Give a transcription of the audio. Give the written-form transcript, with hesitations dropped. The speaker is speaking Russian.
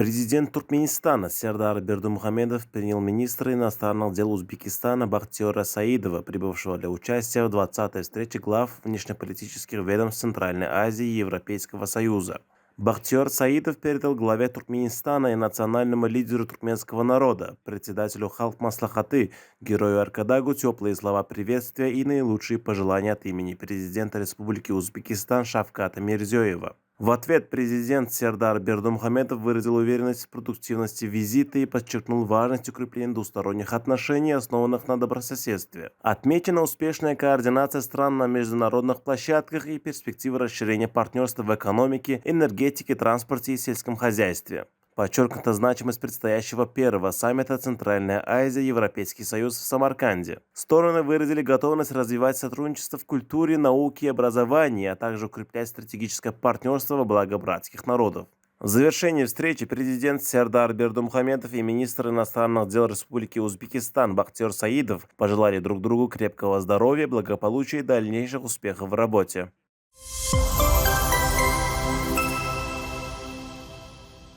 Президент Туркменистана Сердар Бердымухамедов принял министра иностранных дел Узбекистана Бахтиера Саидова, прибывшего для участия в 20-й встрече глав внешнеполитических ведомств Центральной Азии и Европейского Союза. Бахтиер Саидов передал главе Туркменистана и национальному лидеру туркменского народа, председателю Халк Маслахаты, герою Аркадагу, теплые слова приветствия и наилучшие пожелания от имени президента Республики Узбекистан Шавката Мирзиёева. В ответ президент Сердар Бердымухамедов выразил уверенность в продуктивности визита и подчеркнул важность укрепления двусторонних отношений, основанных на добрососедстве. Отмечена успешная координация стран на международных площадках и перспективы расширения партнерства в экономике, энергетике, транспорте и сельском хозяйстве. Подчеркнута значимость предстоящего первого саммита Центральная Азия Европейский Союз в Самарканде. Стороны выразили готовность развивать сотрудничество в культуре, науке и образовании, а также укреплять стратегическое партнерство во благо братских народов. В завершении встречи президент Сердар Бердымухамедов и министр иностранных дел Республики Узбекистан Бахтиер Саидов пожелали друг другу крепкого здоровья, благополучия и дальнейших успехов в работе.